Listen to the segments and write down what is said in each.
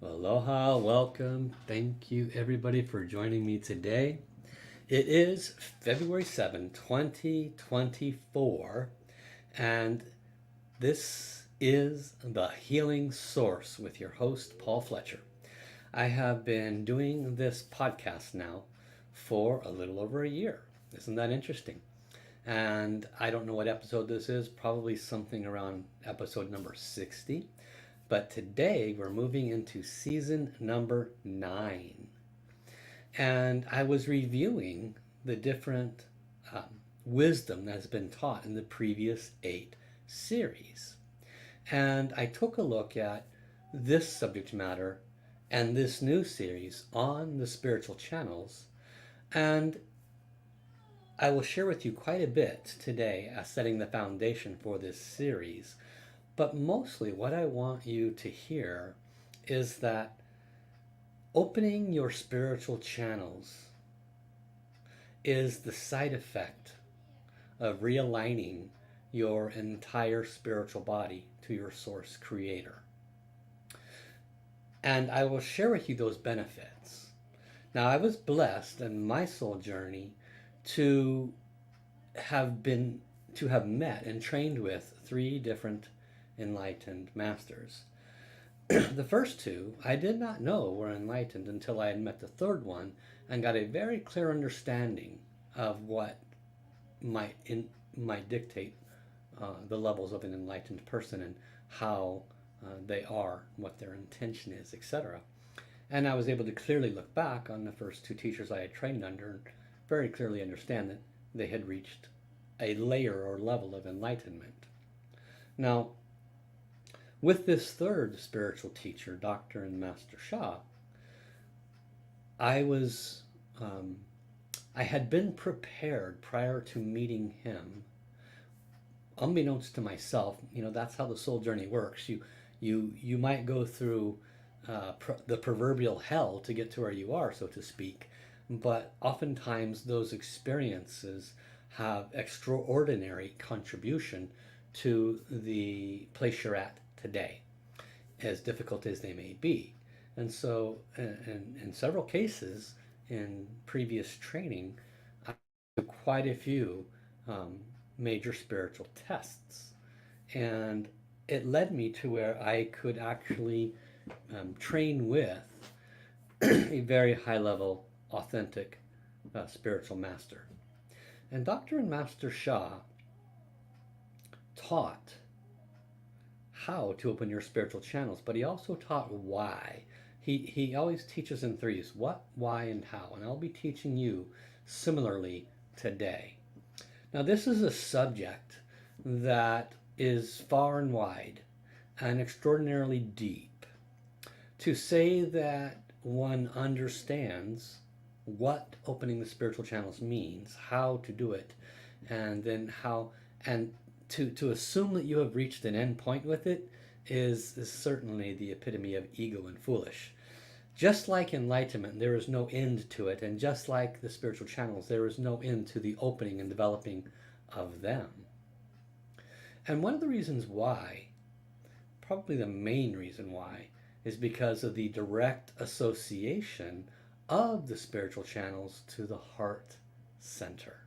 Aloha, welcome. Thank you everybody for joining me today. It is February 7, 2024, and this is the Healing Source with your host, Paul Fletcher. I have been doing this podcast now for a little over a year. Isn't that interesting? And I don't know what episode this is, probably something around episode number 60. But today we're moving into season number 9. And I was reviewing the different wisdom that has been taught in the previous 8 series. And I took a look at this subject matter and this new series on the spiritual channels. And I will share with you quite a bit today as setting the foundation for this series. But mostly what I want you to hear is that opening your spiritual channels is the side effect of realigning your entire spiritual body to your source creator. And I will share with you those benefits. Now, I was blessed in my soul journey to have met and trained with 3 different enlightened masters. The first 2 I did not know were enlightened until I had met the 3rd one and got a very clear understanding of what might dictate the levels of an enlightened person and how they are, what their intention is, etc. And I was able to clearly look back on the first 2 teachers I had trained under and very clearly understand that they had reached a layer or level of enlightenment. Now, with this 3rd spiritual teacher, Dr. and Master Sha, I had been prepared prior to meeting him. Unbeknownst to myself, that's how the soul journey works. You might go through the proverbial hell to get to where you are, so to speak, but oftentimes those experiences have extraordinary contribution to the place you're at today, as difficult as they may be. And so in several cases in previous training, I took quite a few major spiritual tests, and it led me to where I could actually train with a very high level, authentic spiritual master. And Dr. and Master Sha taught how to open your spiritual channels, but he also taught why. He always teaches in 3s: what, why, and how. And I'll be teaching you similarly today. Now, this is a subject that is far and wide and extraordinarily deep. To say that one understands what opening the spiritual channels means, how to do it, and then how, and to assume that you have reached an end point with it is certainly the epitome of ego and foolish. Just like enlightenment, there is no end to it, and just like the spiritual channels, there is no end to the opening and developing of them. And one of the reasons why, probably the main reason why, is because of the direct association of the spiritual channels to the heart center.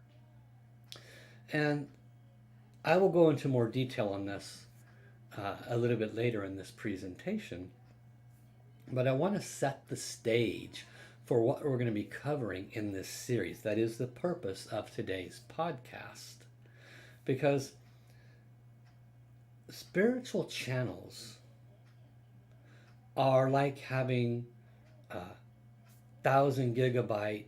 And I will go into more detail on this a little bit later in this presentation, but I want to set the stage for what we're going to be covering in this series. That is the purpose of today's podcast, because spiritual channels are like having 1,000 gigabyte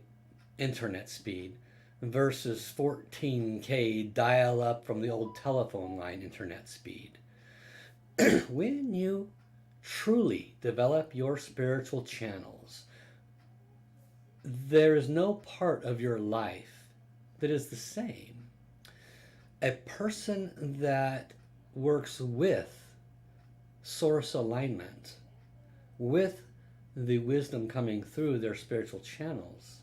internet speed versus 14K dial-up from the old telephone line internet speed. When you truly develop your spiritual channels, there is no part of your life that is the same. A person that works with source alignment, with the wisdom coming through their spiritual channels,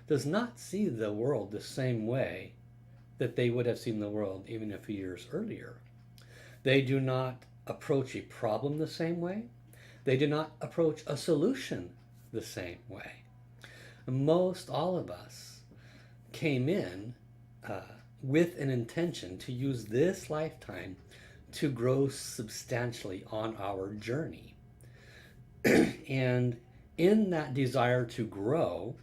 does not see the world the same way that they would have seen the world even a few years earlier. They do not approach a problem the same way. They do not approach a solution the same way. Most all of us came in with an intention to use this lifetime to grow substantially on our journey. And in that desire to grow,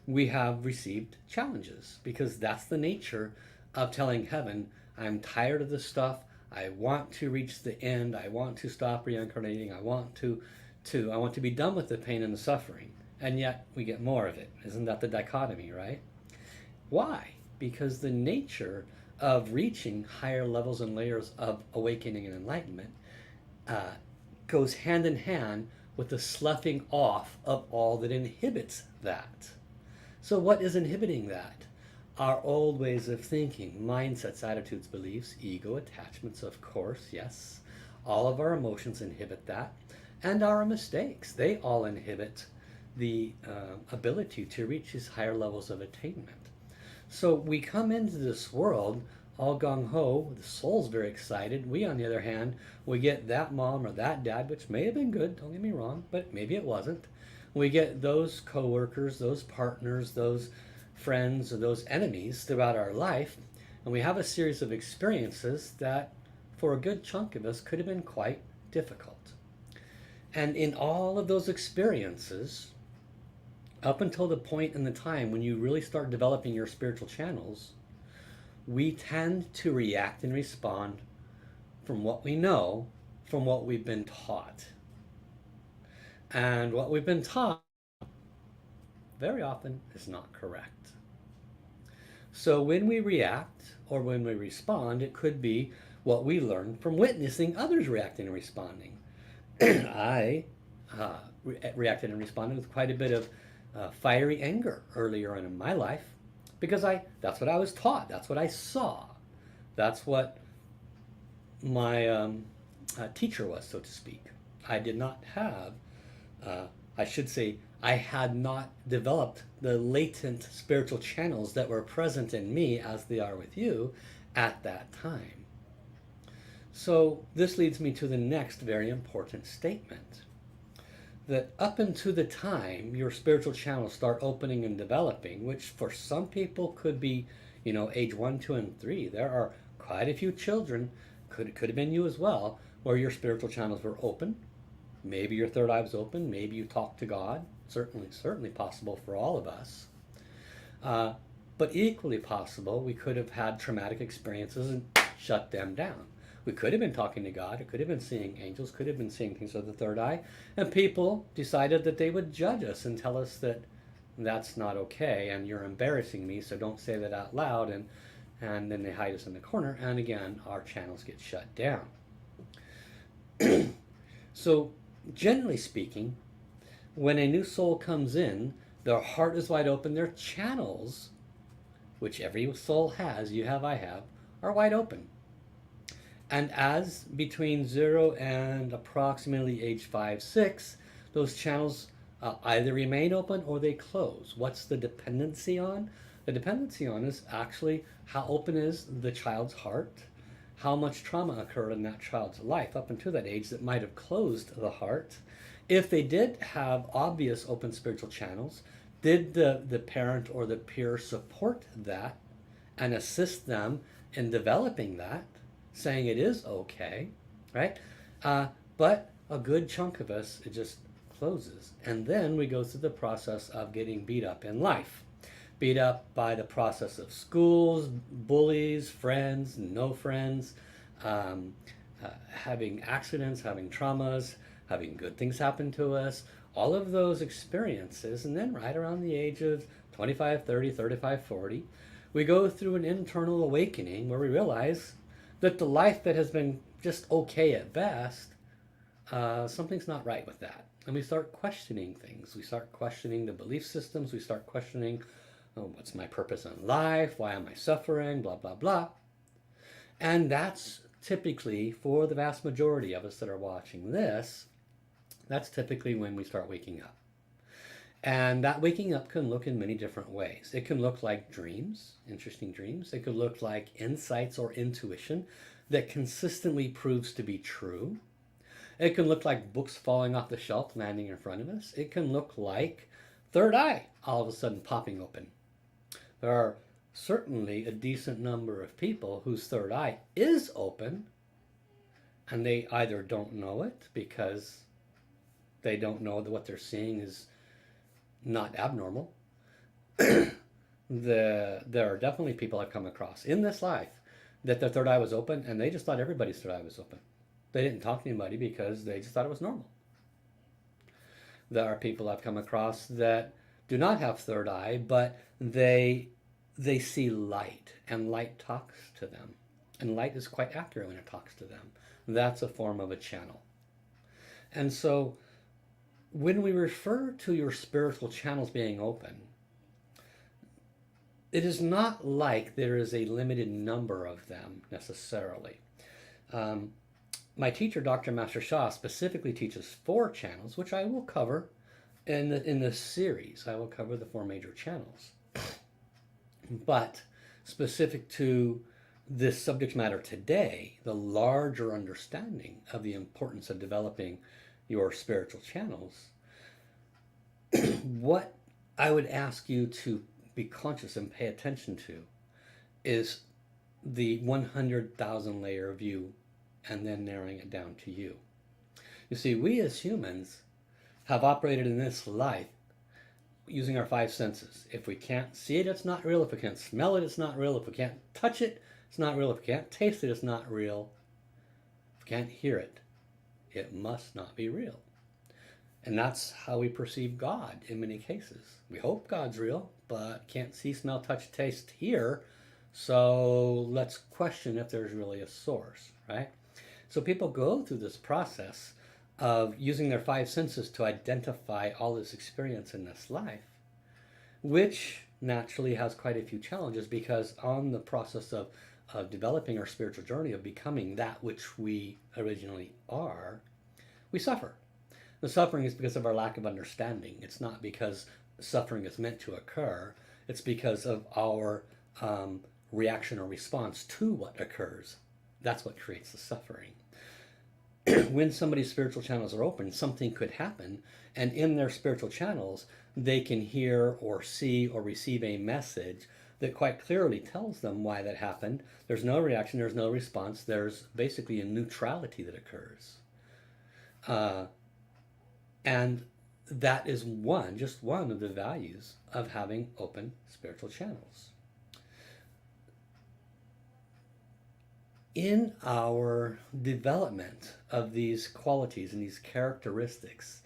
we have received challenges, because that's the nature of telling heaven, I'm tired of this stuff. I want to reach the end. I want to stop reincarnating. I want to be done with the pain and the suffering. And yet we get more of it. Isn't that the dichotomy, right? Why? Because the nature of reaching higher levels and layers of awakening and enlightenment goes hand in hand with the sloughing off of all that inhibits that. So what is inhibiting that? Our old ways of thinking, mindsets, attitudes, beliefs, ego, attachments, of course, yes. All of our emotions inhibit that. And our mistakes, they all inhibit the ability to reach these higher levels of attainment. So we come into this world all gung-ho, the soul's very excited. We, on the other hand, we get that mom or that dad, which may have been good, don't get me wrong, but maybe it wasn't. We get those coworkers, those partners, those friends, or those enemies throughout our life, and we have a series of experiences that, for a good chunk of us, could have been quite difficult. And in all of those experiences, up until the point in the time when you really start developing your spiritual channels, we tend to react and respond from what we know, from what we've been taught. And what we've been taught very often is not correct. So when we react or when we respond, it could be what we learned from witnessing others reacting and responding. I reacted and responded with quite a bit of fiery anger earlier on in my life, because that's what I was taught, that's what I saw, that's what my teacher was, so to speak. I did not have, I should say, I had not developed the latent spiritual channels that were present in me as they are with you at that time. So this leads me to the next very important statement, that up until the time your spiritual channels start opening and developing, which for some people could be, age 1, 2, and 3. There are quite a few children, could have been you as well, where your spiritual channels were open. Maybe your third eye was open. Maybe you talked to God. Certainly possible for all of us. But equally possible, we could have had traumatic experiences and shut them down. We could have been talking to God. It could have been seeing angels. Could have been seeing things with the third eye. And people decided that they would judge us and tell us that that's not okay and you're embarrassing me, so don't say that out loud. And then they hide us in the corner. And again, our channels get shut down. So generally speaking, when a new soul comes in, their heart is wide open. Their channels, which every soul has, you have, I have, are wide open. And as between 0 and approximately age 5, 6, those channels either remain open or they close. What's the dependency on? The dependency on is actually how open is the child's heart, how much trauma occurred in that child's life up until that age that might have closed the heart. If they did have obvious open spiritual channels, did the parent or the peer support that and assist them in developing that, saying it is okay, right? But a good chunk of us, it just closes. And then we go through the process of getting beat up in life. Beat up by the process of schools, bullies, friends, no friends, having accidents, having traumas, having good things happen to us, all of those experiences. And then right around the age of 25, 30, 35, 40, we go through an internal awakening where we realize that the life that has been just okay at best, something's not right with that. And we start questioning things. We start questioning the belief systems. We start questioning, what's my purpose in life? Why am I suffering? Blah, blah, blah. And that's typically, for the vast majority of us that are watching this, that's typically when we start waking up. And that waking up can look in many different ways. It can look like dreams, interesting dreams. It could look like insights or intuition that consistently proves to be true. It can look like books falling off the shelf, landing in front of us. It can look like third eye all of a sudden popping open. There are certainly a decent number of people whose third eye is open, and they either don't know it because they don't know that what they're seeing is not abnormal. There are definitely people I've come across in this life that their third eye was open and they just thought everybody's third eye was open. They didn't talk to anybody because they just thought it was normal. There are people I've come across that do not have third eye, but they see light, and light talks to them. And light is quite accurate when it talks to them. That's a form of a channel. And so when we refer to your spiritual channels being open, it is not like there is a limited number of them necessarily. My teacher, Dr. Master Sha, specifically teaches 4 channels, which I will cover in this series. I will cover the 4 major channels. But specific to this subject matter today, the larger understanding of the importance of developing your spiritual channels, what I would ask you to be conscious and pay attention to is the 100,000 layer view and then narrowing it down to you. You see, we as humans have operated in this life using our 5 senses. If we can't see it, it's not real. If we can't smell it, it's not real. If we can't touch it, it's not real. If we can't taste it, it's not real. If we can't hear it, it must not be real. And that's how we perceive God in many cases. We hope God's real, but can't see, smell, touch, taste, hear. So let's question if there's really a source, right? So people go through this process of using their 5 senses to identify all this experience in this life, which naturally has quite a few challenges, because on the process of developing our spiritual journey, of becoming that which we originally are, we suffer. The suffering is because of our lack of understanding. It's not because suffering is meant to occur. It's because of our reaction or response to what occurs. That's what creates the suffering. When somebody's spiritual channels are open, something could happen, and in their spiritual channels, they can hear or see or receive a message that quite clearly tells them why that happened. There's no reaction, there's no response, there's basically a neutrality that occurs. And that is just one of the values of having open spiritual channels. In our development of these qualities and these characteristics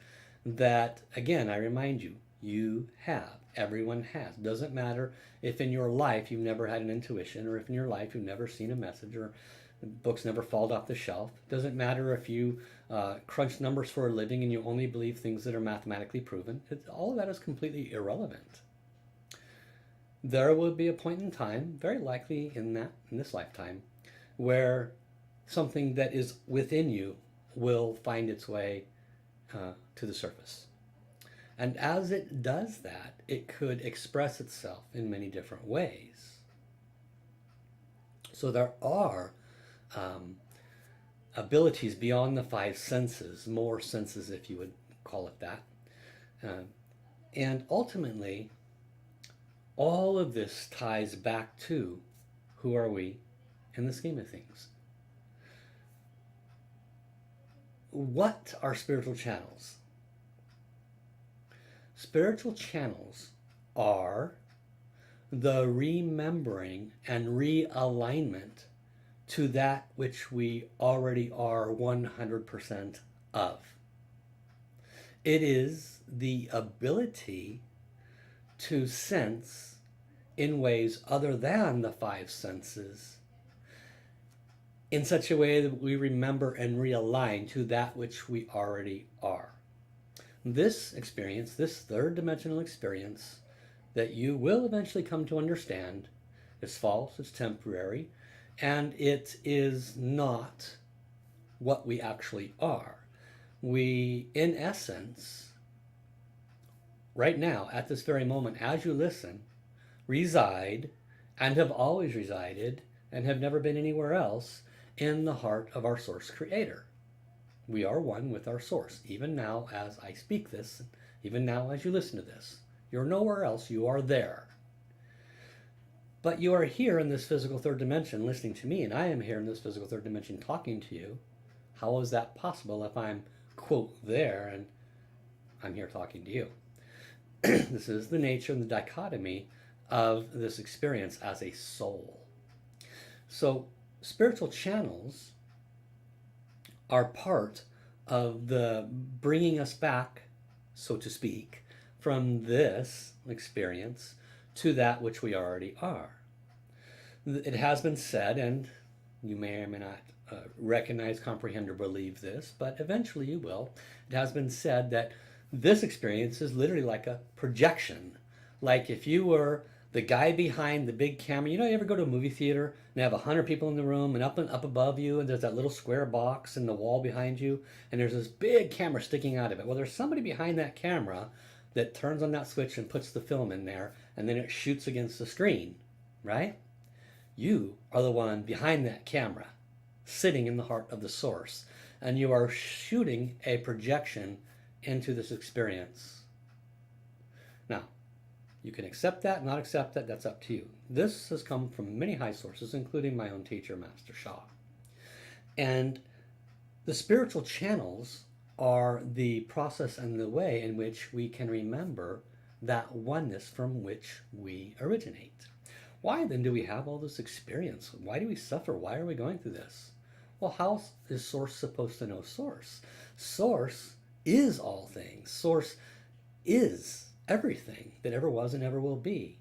that, again, I remind you, you have, everyone has. Doesn't matter if in your life you've never had an intuition, or if in your life you've never seen a message, or books never fall off the shelf. Doesn't matter if you crunch numbers for a living and you only believe things that are mathematically proven. All of that is completely irrelevant. There will be a point in time, very likely in this lifetime, where something that is within you will find its way to the surface. And as it does that, it could express itself in many different ways. So there are abilities beyond the 5 senses, more senses if you would call it that. And ultimately, all of this ties back to who are we in the scheme of things. What are spiritual channels? Spiritual channels are the remembering and realignment to that which we already are 100% of. It is the ability to sense in ways other than the 5 senses, in such a way that we remember and realign to that which we already are. This experience, this 3rd dimensional experience that you will eventually come to understand, is false, it's temporary, and it is not what we actually are. We, in essence, right now, at this very moment, as you listen, reside and have always resided and have never been anywhere else in the heart of our Source Creator. We are one with our source. Even now as I speak this, even now as you listen to this, you're nowhere else, you are there. But you are here in this physical third dimension listening to me, and I am here in this physical third dimension talking to you. How is that possible if I'm, quote, there and I'm here talking to you? This is the nature and the dichotomy of this experience as a soul. So spiritual channels are part of the bringing us back, so to speak, from this experience to that which we already are. It has been said, and you may or may not recognize, comprehend, or believe this, but eventually you will. It has been said that this experience is literally like a projection. Like if you were the guy behind the big camera. You know, you ever go to a movie theater and have 100 people in the room, and up above you, and there's that little square box in the wall behind you, and there's this big camera sticking out of it. Well, there's somebody behind that camera that turns on that switch and puts the film in there, and then it shoots against the screen, right? You are the one behind that camera, sitting in the heart of the source, and you are shooting a projection into this experience. Now, you can accept that, not accept that, that's up to you. This has come from many high sources, including my own teacher, Master Sha. And the spiritual channels are the process and the way in which we can remember that oneness from which we originate. Why then do we have all this experience? Why do we suffer? Why are we going through this? Well, how is Source supposed to know Source? Source is all things. Source is everything that ever was and ever will be.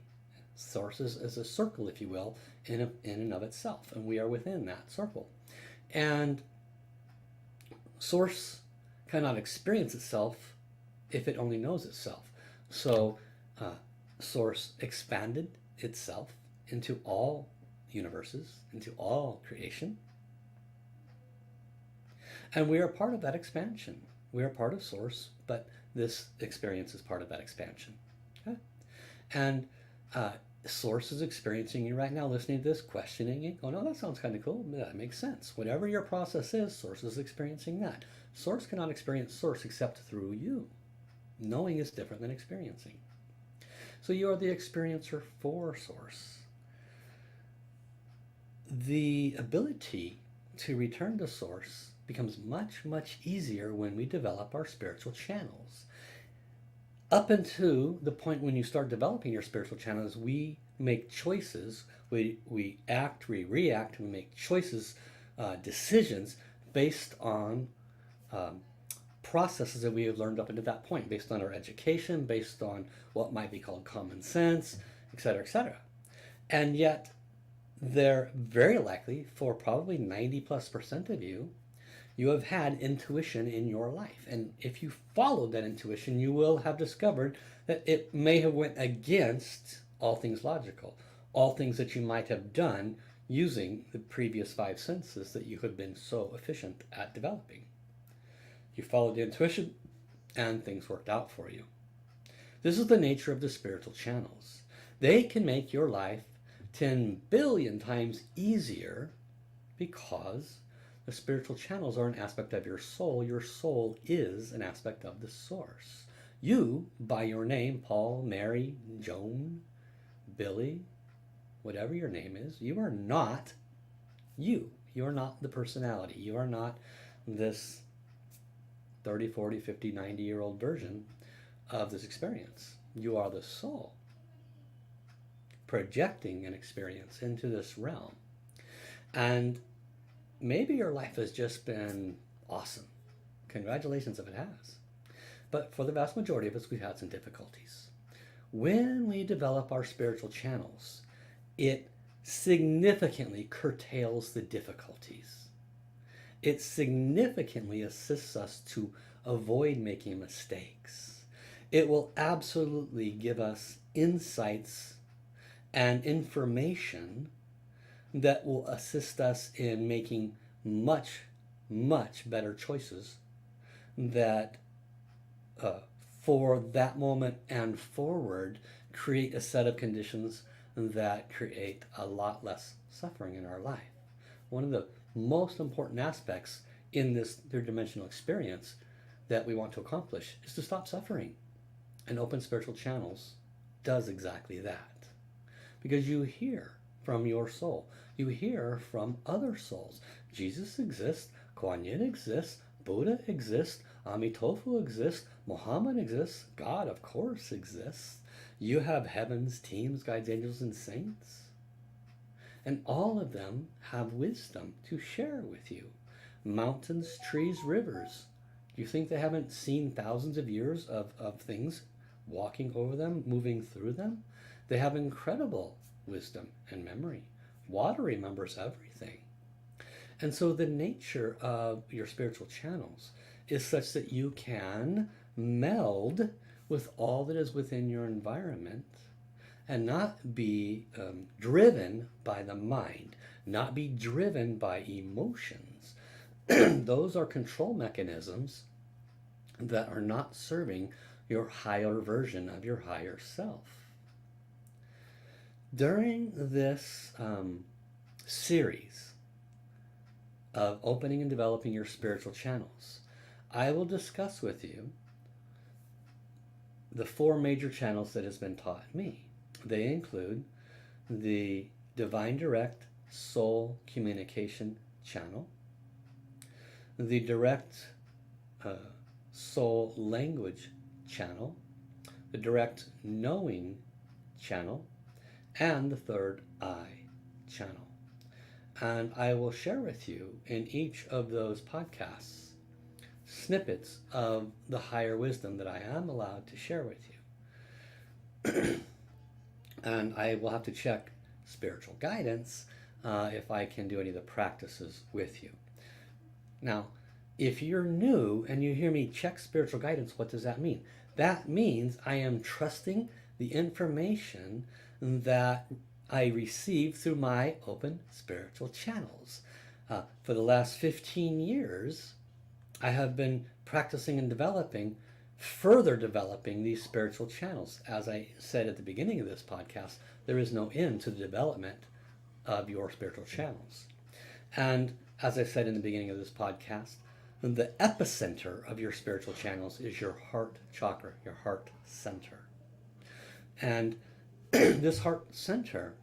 Source is a circle, if you will, in and of itself, and we are within that circle. And Source cannot experience itself if it only knows itself. So Source expanded itself into all universes, into all creation. And we are part of that expansion. We are part of Source, but this experience is part of that expansion. Okay? And Source is experiencing you right now, listening to this, questioning it, going, oh, that sounds kind of cool. That makes sense. Whatever your process is, Source is experiencing that. Source cannot experience Source except through you. Knowing is different than experiencing. So you are the experiencer for Source. The ability to return to Source becomes much, much easier when we develop our spiritual channels. Up until the point when you start developing your spiritual channels, we make choices, we act, we react, we make choices, decisions based on processes that we have learned up until that point, based on our education, based on what might be called common sense, etc., etc. And yet, they're very likely, for probably 90+% of you, you have had intuition in your life. And if you followed that intuition, you will have discovered that it may have went against all things logical, all things that you might have done using the previous 5 senses that you have been so efficient at developing. You followed the intuition and things worked out for you. This is the nature of the spiritual channels. They can make your life 10 billion times easier because the spiritual channels are an aspect of your soul. Your soul is an aspect of the Source. You, by your name, Paul, Mary, Joan, Billy, whatever your name is, you are not you. You are not the personality. You are not this 30, 40, 50, 90-year-old version of this experience. You are the soul projecting an experience into this realm. And maybe your life has just been awesome. Congratulations if it has. But for the vast majority of us, we've had some difficulties. When we develop our spiritual channels, it significantly curtails the difficulties. It significantly assists us to avoid making mistakes. It will absolutely give us insights and information that will assist us in making much, much better choices that for that moment and forward create a set of conditions that create a lot less suffering in our life. One of the most important aspects in this third dimensional experience that we want to accomplish is to stop suffering. And open spiritual channels does exactly that. Because you hear from your soul. You hear from other souls. Jesus exists, Kuan Yin exists, Buddha exists, Amitofu exists, Muhammad exists, God of course exists. You have heavens, teams, guides, angels, and saints. And all of them have wisdom to share with you. Mountains, trees, rivers. Do you think they haven't seen thousands of years of things walking over them, moving through them? They have incredible wisdom and memory. Water remembers everything. And so the nature of your spiritual channels is such that you can meld with all that is within your environment and not be driven by the mind, not be driven by emotions. Those are control mechanisms that are not serving your higher version of your higher self. During this series of opening and developing your spiritual channels, I will discuss with you the 4 major channels that has been taught me. They include the Divine Direct Soul Communication Channel, the Direct Soul Language Channel, the Direct Knowing Channel, and the Third Eye Channel. And I will share with you in each of those podcasts snippets of the higher wisdom that I am allowed to share with you. And I will have to check spiritual guidance if I can do any of the practices with you. Now, if you're new and you hear me check spiritual guidance, what does that mean? That means I am trusting the information that I receive through my open spiritual channels. For the last 15 years, I have been practicing and further developing these spiritual channels. As I said at the beginning of this podcast, there is no end to the development of your spiritual channels. And as I said in the beginning of this podcast, the epicenter of your spiritual channels is your heart chakra, your heart center. And this heart center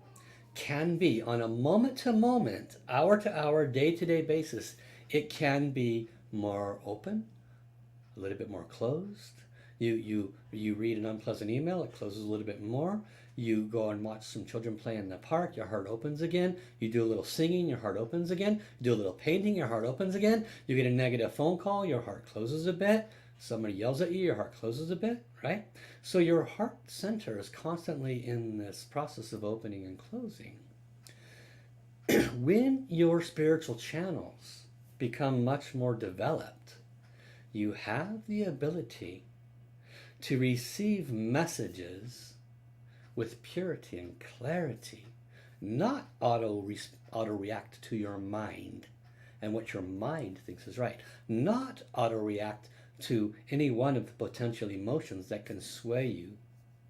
can be on a moment-to-moment, hour-to-hour, day-to-day basis. It can be more open, a little bit more closed. You read an unpleasant email, it closes a little bit more. You go and watch some children play in the park, your heart opens again. You do a little singing, your heart opens again. You do a little painting, your heart opens again. You get a negative phone call, your heart closes a bit. Somebody yells at you, your heart closes a bit, right? So your heart center is constantly in this process of opening and closing. When your spiritual channels become much more developed, you have the ability to receive messages with purity and clarity, not auto react to your mind and what your mind thinks is right, not auto react to any one of the potential emotions that can sway you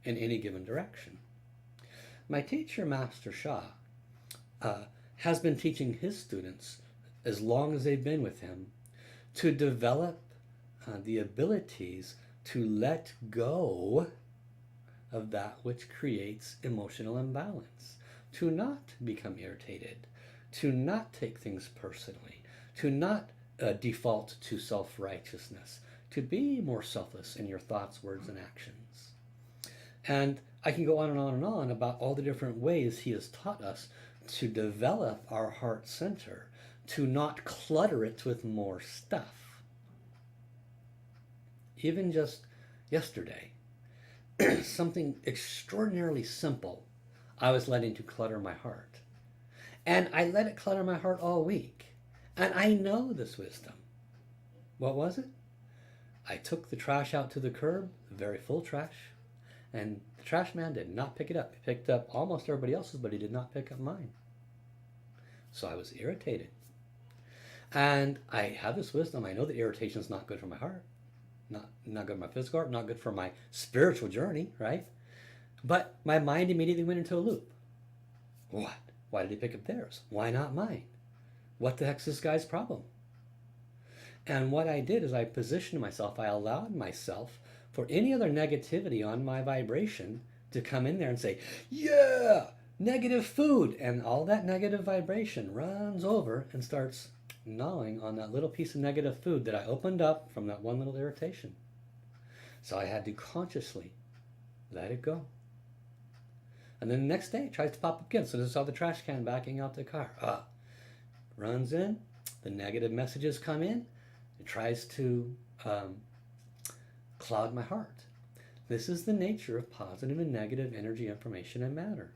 in any given direction. My teacher, Master Sha, has been teaching his students, as long as they've been with him, to develop the abilities to let go of that which creates emotional imbalance, to not become irritated, to not take things personally, to not default to self-righteousness, to be more selfless in your thoughts, words, and actions. And I can go on and on and on about all the different ways he has taught us to develop our heart center, to not clutter it with more stuff. Even just yesterday, something extraordinarily simple I was letting to clutter my heart. And I let it clutter my heart all week. And I know this wisdom. What was it? I took the trash out to the curb, very full trash, and the trash man did not pick it up. He picked up almost everybody else's, but he did not pick up mine. So I was irritated. And I have this wisdom. I know that irritation is not good for my heart. Not good for my physical heart, not good for my spiritual journey, right? But my mind immediately went into a loop. What? Why did he pick up theirs? Why not mine? What the heck's this guy's problem? And what I did is I positioned myself, I allowed myself for any other negativity on my vibration to come in there and say, yeah, negative food. And all that negative vibration runs over and starts gnawing on that little piece of negative food that I opened up from that one little irritation. So I had to consciously let it go. And then the next day it tries to pop up again. So I saw the trash can backing out the car. Runs in, the negative messages come in, it tries to cloud my heart. This is the nature of positive and negative energy, information, and matter.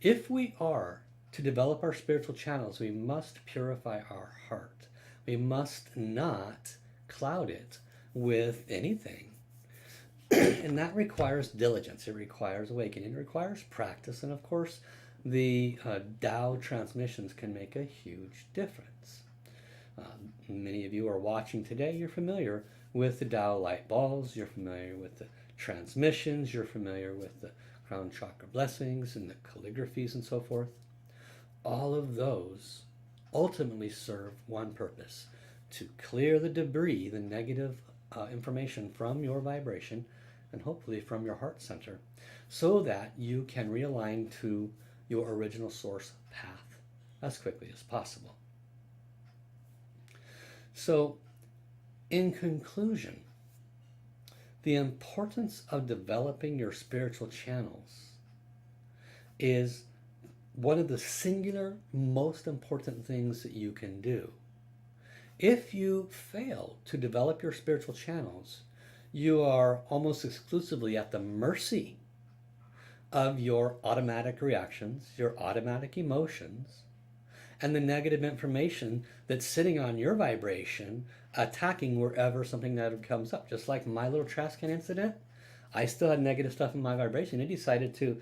If we are to develop our spiritual channels, we must purify our heart. We must not cloud it with anything. And that requires diligence. It requires awakening. It requires practice. And of course, the Tao transmissions can make a huge difference. Many of you are watching today. You're familiar with the Tao light balls. You're familiar with the transmissions. You're familiar with the crown chakra blessings and the calligraphies and so forth. All of those ultimately serve one purpose: to clear the debris, the negative information from your vibration and hopefully from your heart center, so that you can realign to your original source path as quickly as possible. So, in conclusion, the importance of developing your spiritual channels is one of the singular most important things that you can do. If you fail to develop your spiritual channels, you are almost exclusively at the mercy of your automatic reactions, your automatic emotions, and the negative information that's sitting on your vibration, attacking wherever something negative comes up. Just like my little trash can incident, I still had negative stuff in my vibration. It decided to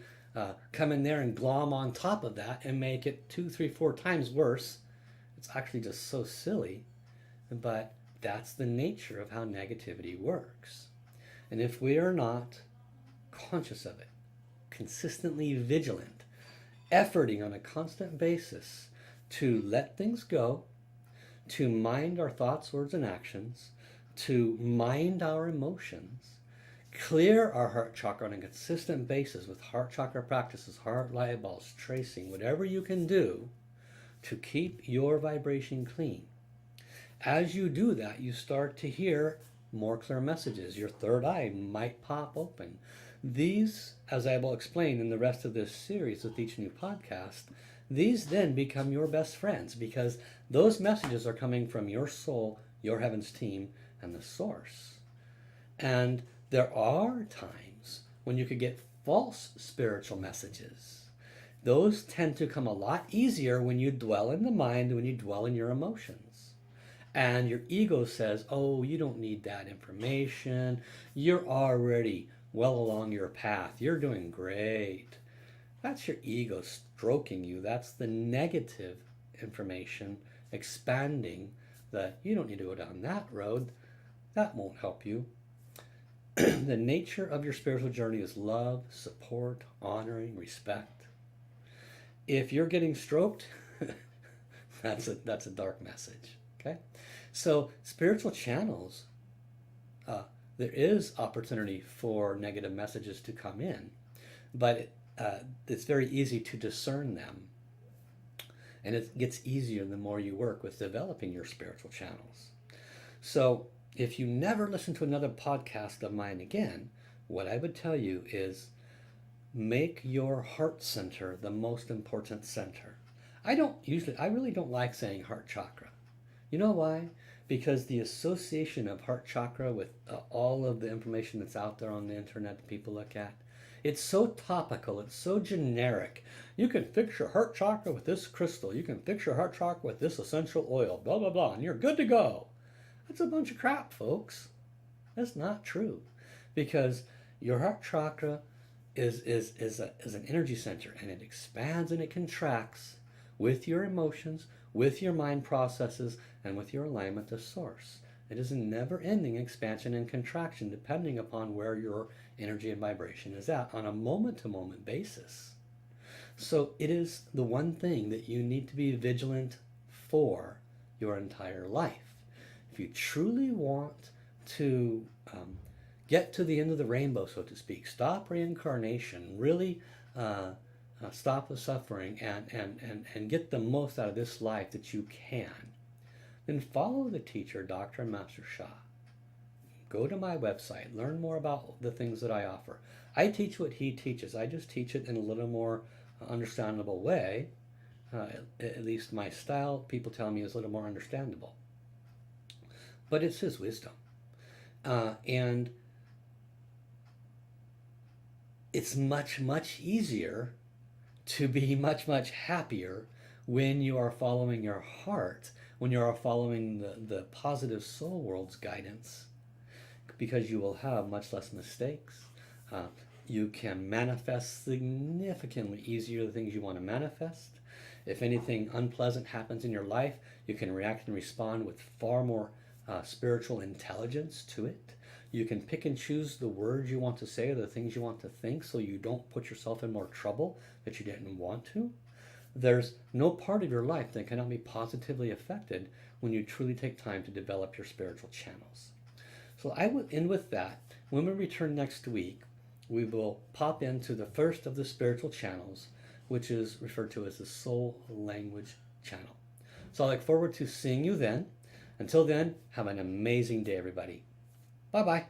come in there and glom on top of that and make it 2, 3, 4 times worse. It's actually just so silly, but that's the nature of how negativity works. And if we are not conscious of it, consistently vigilant, efforting on a constant basis to let things go, to mind our thoughts, words, and actions, to mind our emotions, clear our heart chakra on a consistent basis with heart chakra practices, heart light balls, tracing, whatever you can do to keep your vibration clean. As you do that, you start to hear more clear messages. Your third eye might pop open. These, as I will explain in the rest of this series with each new podcast, these then become your best friends, because those messages are coming from your soul, your heavens team, and the source. And there are times when you could get false spiritual messages. Those tend to come a lot easier when you dwell in the mind, when you dwell in your emotions. And your ego says, oh, you don't need that information. You're already well along your path. You're doing great. That's your ego stroking you. That's the negative information expanding that you don't need to go down that road. That won't help you. The nature of your spiritual journey is love, support, honoring, respect. If you're getting stroked, that's a dark message. Okay? So spiritual channels, there is opportunity for negative messages to come in, but it's very easy to discern them. And it gets easier the more you work with developing your spiritual channels. So if you never listen to another podcast of mine again, what I would tell you is make your heart center the most important center. I really don't like saying heart chakra. You know why? Because the association of heart chakra with all of the information that's out there on the internet that people look at, it's so topical, it's so generic. You can fix your heart chakra with this crystal, you can fix your heart chakra with this essential oil, blah, blah, blah, and you're good to go. That's a bunch of crap, folks. That's not true. Because your heart chakra is an energy center, and it expands and it contracts with your emotions, with your mind processes, and with your alignment to source. It is a never-ending expansion and contraction depending upon where your energy and vibration is at on a moment-to-moment basis. So it is the one thing that you need to be vigilant for your entire life. If you truly want to get to the end of the rainbow, so to speak, stop reincarnation, really stop the suffering, and get the most out of this life that you can, then follow the teacher, Dr. and Master Sha. Go to my website, learn more about the things that I offer. I teach what he teaches. I just teach it in a little more understandable way. At least my style, people tell me, is a little more understandable. But it's his wisdom. And it's much, much easier to be much, much happier when you are following your heart, when you are following the positive soul world's guidance, because you will have much less mistakes. You can manifest significantly easier the things you want to manifest. If anything unpleasant happens in your life, you can react and respond with far more spiritual intelligence to it. You can pick and choose the words you want to say or the things you want to think, so you don't put yourself in more trouble that you didn't want to. There's no part of your life that cannot be positively affected when you truly take time to develop your spiritual channels. So I will end with that. When we return next week, we will pop into the first of the spiritual channels, which is referred to as the soul language channel. So I look forward to seeing you then. Until then, have an amazing day, everybody. Bye-bye.